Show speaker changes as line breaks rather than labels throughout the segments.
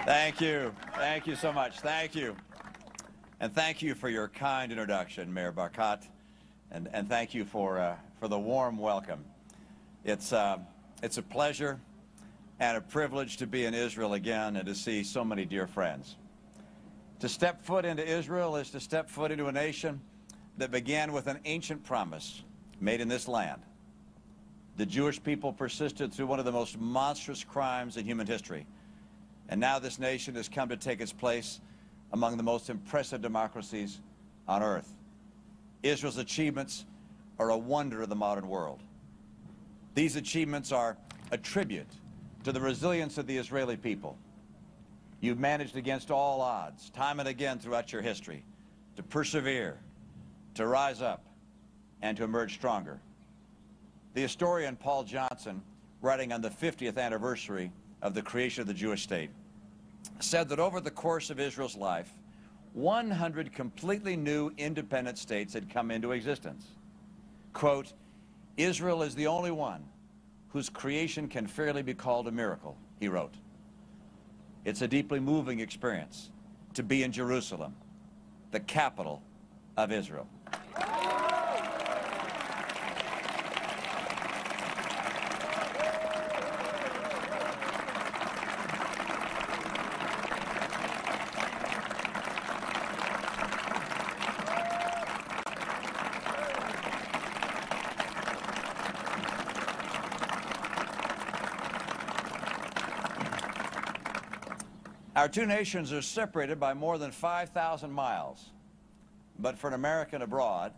Thank you. Thank you so much. Thank you. And thank you for your kind introduction, Mayor Barkat. And thank you for the warm welcome. It's a pleasure and a privilege to be in Israel again and to see so many dear friends. To step foot into Israel is to step foot into a nation that began with an ancient promise made in this land. The Jewish people persisted through one of the most monstrous crimes in human history. And now this nation has come to take its place among the most impressive democracies on earth. Israel's achievements are a wonder of the modern world. These achievements are a tribute to the resilience of the Israeli people. You've managed against all odds, time and again throughout your history, to persevere, to rise up, and to emerge stronger. The historian Paul Johnson, writing on the 50th anniversary of the creation of the Jewish state, said that over the course of Israel's life, 100 completely new independent states had come into existence. Quote, "Israel is the only one whose creation can fairly be called a miracle," he wrote. It's a deeply moving experience to be in Jerusalem, the capital of Israel. Our two nations are separated by more than 5,000 miles. But for an American abroad,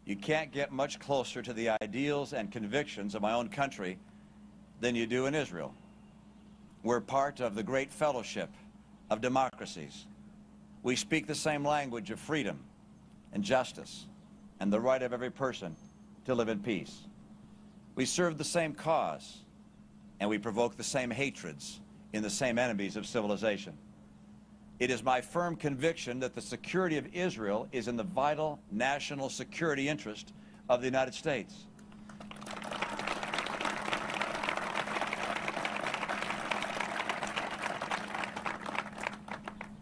you can't get much closer to the ideals and convictions of my own country than you do in Israel. We're part of the great fellowship of democracies. We speak the same language of freedom and justice and the right of every person to live in peace. We serve the same cause, and we provoke the same hatreds in the same enemies of civilization. It is my firm conviction that the security of Israel is in the vital national security interest of the United States.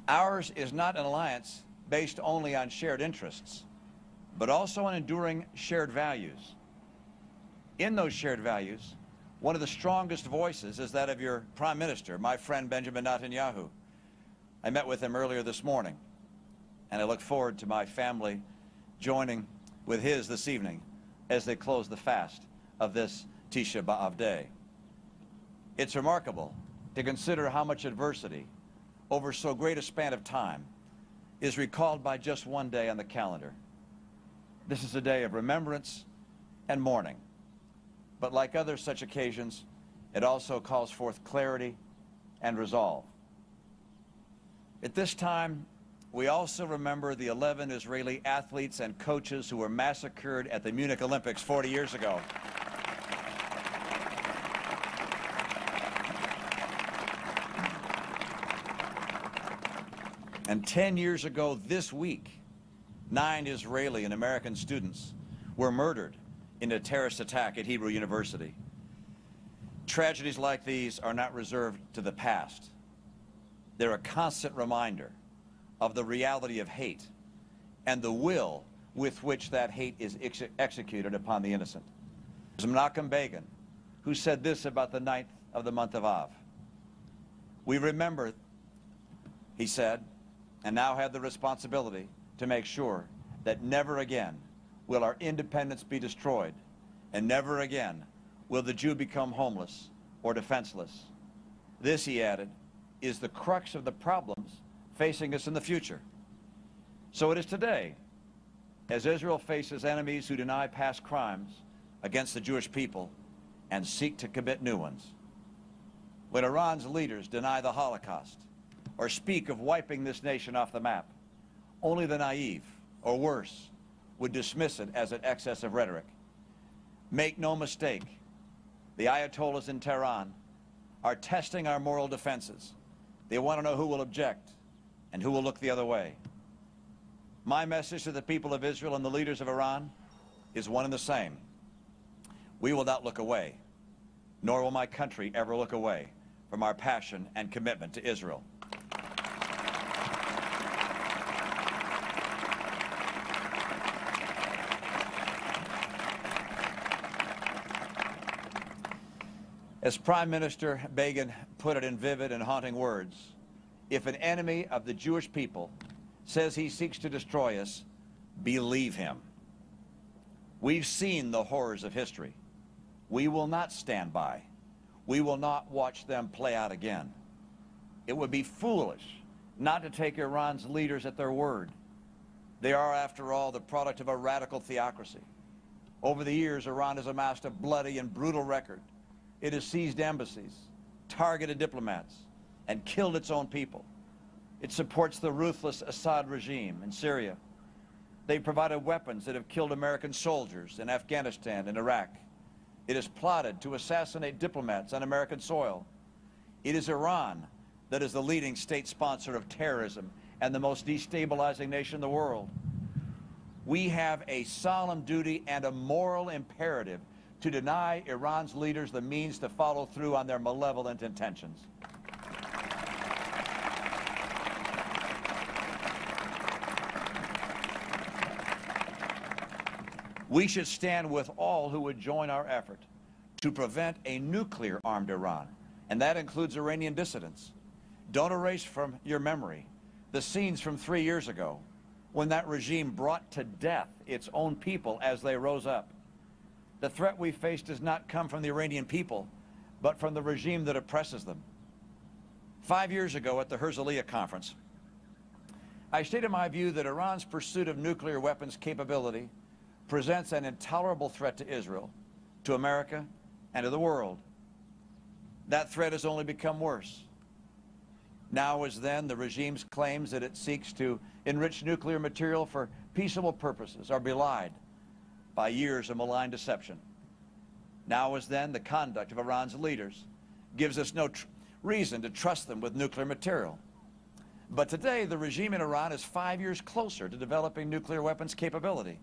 Ours is not an alliance based only on shared interests, but also on enduring shared values. In those shared values, one of the strongest voices is that of your Prime Minister, my friend Benjamin Netanyahu. I met with him earlier this morning, and I look forward to my family joining with his this evening as they close the fast of this Tisha B'Av day. It's remarkable to consider how much adversity over so great a span of time is recalled by just one day on the calendar. This is a day of remembrance and mourning. But like other such occasions, it also calls forth clarity and resolve. At this time, we also remember the 11 Israeli athletes and coaches who were massacred at the Munich Olympics 40 years ago. And 10 years ago this week, 9 Israeli and American students were murdered in a terrorist attack at Hebrew University. Tragedies like these are not reserved to the past. They're a constant reminder of the reality of hate and the will with which that hate is executed upon the innocent. It was Menachem Begin who said this about the 9th of the month of Av. "We remember," he said, "and now have the responsibility to make sure that never again will our independence be destroyed, and never again will the Jew become homeless or defenseless. This," he added, "is the crux of the problems facing us in the future." So it is today, as Israel faces enemies who deny past crimes against the Jewish people and seek to commit new ones. When Iran's leaders deny the Holocaust or speak of wiping this nation off the map, only the naive, or worse, would dismiss it as an excess of rhetoric. Make no mistake, the Ayatollahs in Tehran are testing our moral defenses. They want to know who will object and who will look the other way. My message to the people of Israel and the leaders of Iran is one and the same. We will not look away, nor will my country ever look away from our passion and commitment to Israel. As Prime Minister Begin put it in vivid and haunting words, if an enemy of the Jewish people says he seeks to destroy us, believe him. We've seen the horrors of history. We will not stand by. We will not watch them play out again. It would be foolish not to take Iran's leaders at their word. They are, after all, the product of a radical theocracy. Over the years, Iran has amassed a bloody and brutal record. It has seized embassies, targeted diplomats, and killed its own people. It supports the ruthless Assad regime in Syria. They've provided weapons that have killed American soldiers in Afghanistan and Iraq. It has plotted to assassinate diplomats on American soil. It is Iran that is the leading state sponsor of terrorism and the most destabilizing nation in the world. We have a solemn duty and a moral imperative to deny Iran's leaders the means to follow through on their malevolent intentions. We should stand with all who would join our effort to prevent a nuclear-armed Iran, and that includes Iranian dissidents. Don't erase from your memory the scenes from 3 years ago when that regime brought to death its own people as they rose up. The threat we face does not come from the Iranian people, but from the regime that oppresses them. 5 years ago at the Herzliya conference, I stated my view that Iran's pursuit of nuclear weapons capability presents an intolerable threat to Israel, to America, and to the world. That threat has only become worse. Now as then, the regime's claims that it seeks to enrich nuclear material for peaceable purposes are belied by years of malign deception. Now as then, the conduct of Iran's leaders gives us no reason to trust them with nuclear material. But today, the regime in Iran is 5 years closer to developing nuclear weapons capability.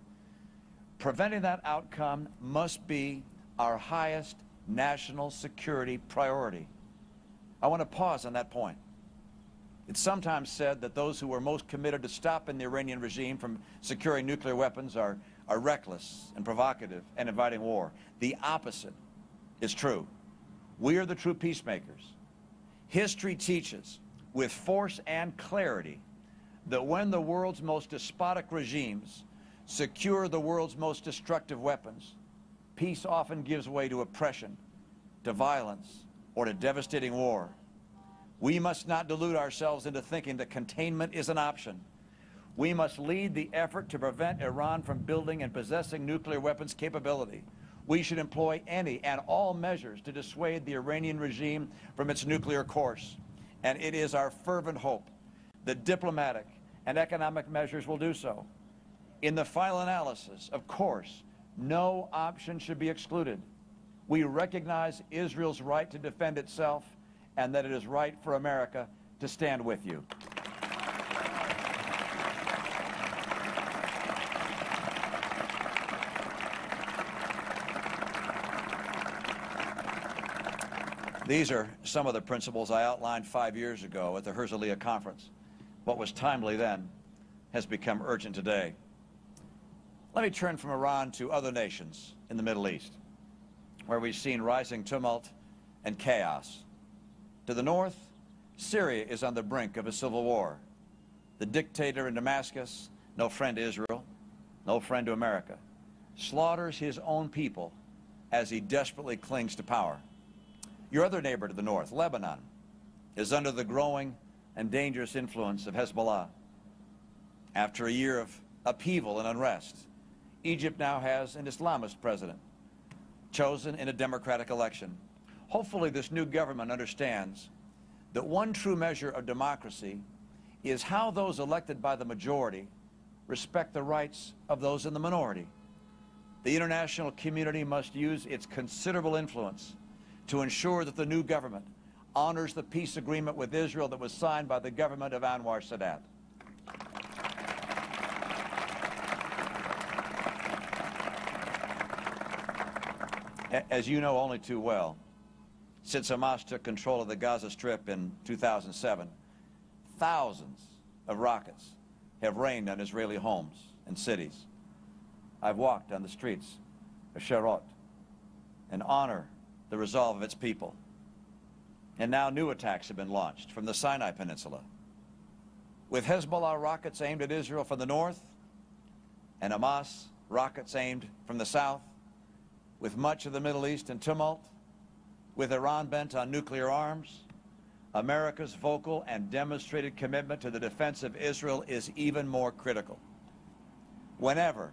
Preventing that outcome must be our highest national security priority. I want to pause on that point. It's sometimes said that those who are most committed to stopping the Iranian regime from securing nuclear weapons are reckless and provocative and inviting war. The opposite is true. We are the true peacemakers. History teaches with force and clarity that when the world's most despotic regimes secure the world's most destructive weapons, peace often gives way to oppression, to violence, or to devastating war. We must not delude ourselves into thinking that containment is an option. We must lead the effort to prevent Iran from building and possessing nuclear weapons capability. We should employ any and all measures to dissuade the Iranian regime from its nuclear course. And it is our fervent hope that diplomatic and economic measures will do so. In the final analysis, of course, no option should be excluded. We recognize Israel's right to defend itself and that it is right for America to stand with you. These are some of the principles I outlined 5 years ago at the Herzliya conference. What was timely then has become urgent today. Let me turn from Iran to other nations in the Middle East, where we've seen rising tumult and chaos. To the north, Syria is on the brink of a civil war. The dictator in Damascus, no friend to Israel, no friend to America, slaughters his own people as he desperately clings to power. Your other neighbor to the north, Lebanon, is under the growing and dangerous influence of Hezbollah. After a year of upheaval and unrest, Egypt now has an Islamist president, chosen in a democratic election. Hopefully this new government understands that one true measure of democracy is how those elected by the majority respect the rights of those in the minority. The international community must use its considerable influence to ensure that the new government honors the peace agreement with Israel that was signed by the government of Anwar Sadat. As you know only too well, since Hamas took control of the Gaza Strip in 2007, thousands of rockets have rained on Israeli homes and cities. I've walked on the streets of Sderot and honor the resolve of its people. And now new attacks have been launched from the Sinai Peninsula, with Hezbollah rockets aimed at Israel from the north and Hamas rockets aimed from the south, with much of the Middle East in tumult, with Iran bent on nuclear arms. America's vocal and demonstrated commitment to the defense of Israel is even more critical. Whenever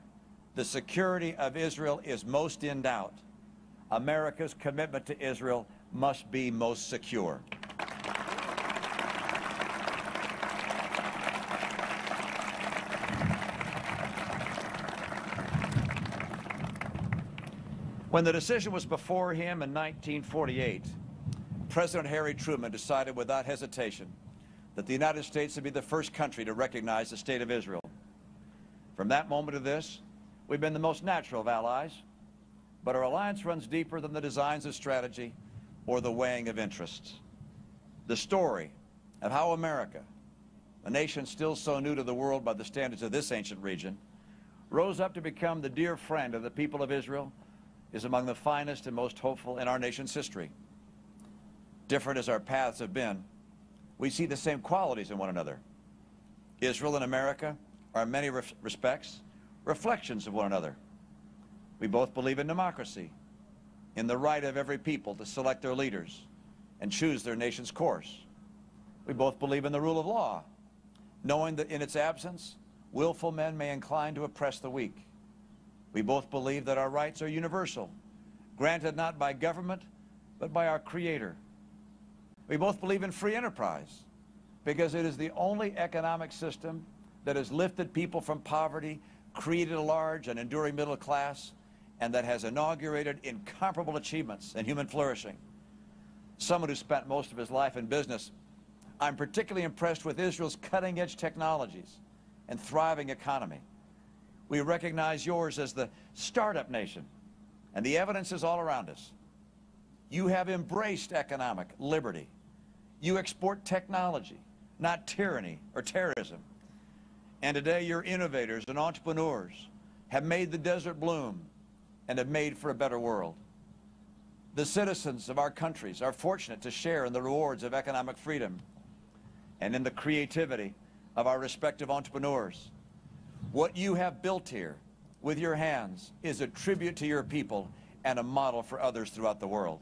the security of Israel is most in doubt, America's commitment to Israel must be most secure. When the decision was before him in 1948, President Harry Truman decided without hesitation that the United States would be the first country to recognize the State of Israel. From that moment to this, we've been the most natural of allies, but our alliance runs deeper than the designs of strategy or the weighing of interests. The story of how America, a nation still so new to the world by the standards of this ancient region, rose up to become the dear friend of the people of Israel is among the finest and most hopeful in our nation's history. Different as our paths have been, we see the same qualities in one another. Israel and America are in many respects reflections of one another. We both believe in democracy, in the right of every people to select their leaders and choose their nation's course. We both believe in the rule of law, knowing that in its absence, willful men may incline to oppress the weak. We both believe that our rights are universal, granted not by government, but by our Creator. We both believe in free enterprise, because it is the only economic system that has lifted people from poverty, created a large and enduring middle class, and that has inaugurated incomparable achievements in human flourishing. Someone who spent most of his life in business, I'm particularly impressed with Israel's cutting-edge technologies and thriving economy. We recognize yours as the startup nation, and the evidence is all around us. You have embraced economic liberty. You export technology, not tyranny or terrorism. And today your innovators and entrepreneurs have made the desert bloom and have made for a better world. The citizens of our countries are fortunate to share in the rewards of economic freedom and in the creativity of our respective entrepreneurs. What you have built here with your hands is a tribute to your people and a model for others throughout the world.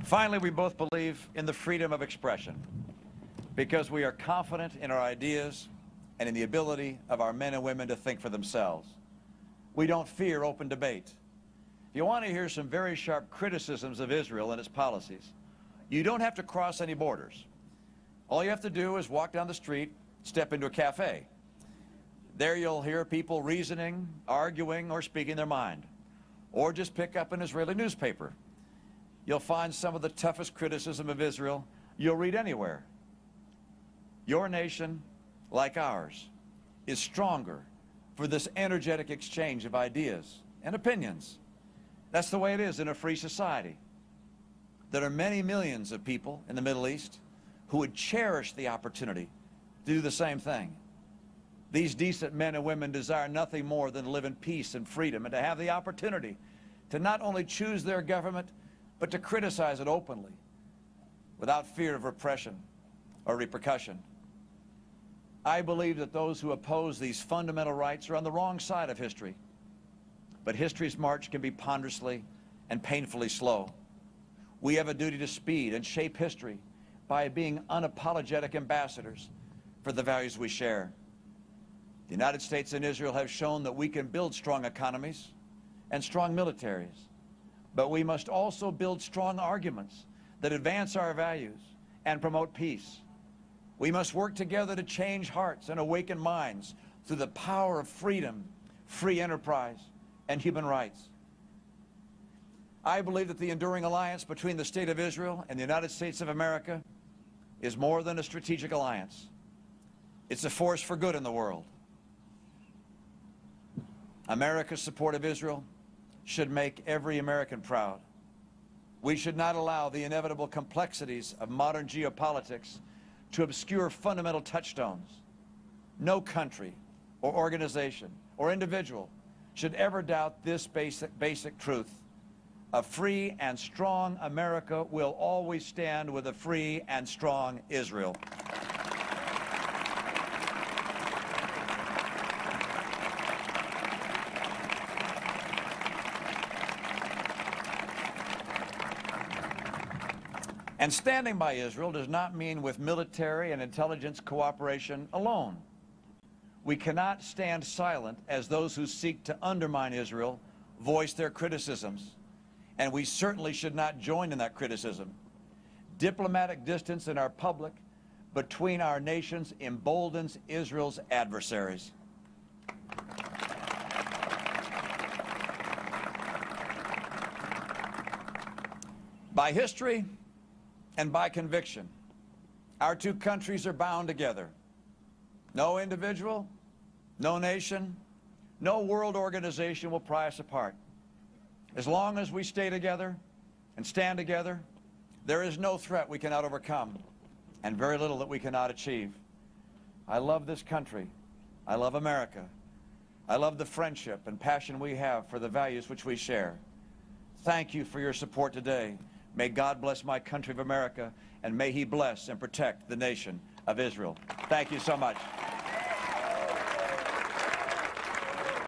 Finally, we both believe in the freedom of expression because we are confident in our ideas and in the ability of our men and women to think for themselves. We don't fear open debate. If you want to hear some very sharp criticisms of Israel and its policies, you don't have to cross any borders. All you have to do is walk down the street, step into a cafe. There you'll hear people reasoning, arguing, or speaking their mind. Or just pick up an Israeli newspaper. You'll find some of the toughest criticism of Israel you'll read anywhere. Your nation, like ours, is stronger for this energetic exchange of ideas and opinions. That's the way it is in a free society. There are many millions of people in the Middle East who would cherish the opportunity to do the same thing. These decent men and women desire nothing more than to live in peace and freedom and to have the opportunity to not only choose their government, but to criticize it openly without fear of repression or repercussion. I believe that those who oppose these fundamental rights are on the wrong side of history. But history's march can be ponderously and painfully slow. We have a duty to speed and shape history by being unapologetic ambassadors for the values we share. The United States and Israel have shown that we can build strong economies and strong militaries, but we must also build strong arguments that advance our values and promote peace. We must work together to change hearts and awaken minds through the power of freedom, free enterprise, and human rights. I believe that the enduring alliance between the State of Israel and the United States of America is more than a strategic alliance. It's a force for good in the world. America's support of Israel should make every American proud. We should not allow the inevitable complexities of modern geopolitics to obscure fundamental touchstones. No country or organization or individual should ever doubt this basic truth. A free and strong America will always stand with a free and strong Israel. And standing by Israel does not mean with military and intelligence cooperation alone. We cannot stand silent as those who seek to undermine Israel voice their criticisms, and we certainly should not join in that criticism. Diplomatic distance in our public between our nations emboldens Israel's adversaries. By history and by conviction, our two countries are bound together. No individual, no nation, no world organization will pry us apart. As long as we stay together and stand together, there is no threat we cannot overcome and very little that we cannot achieve. I love this country. I love America. I love the friendship and passion we have for the values which we share. Thank you for your support today. May God bless my country of America, and may He bless and protect the nation of Israel. Thank you so much.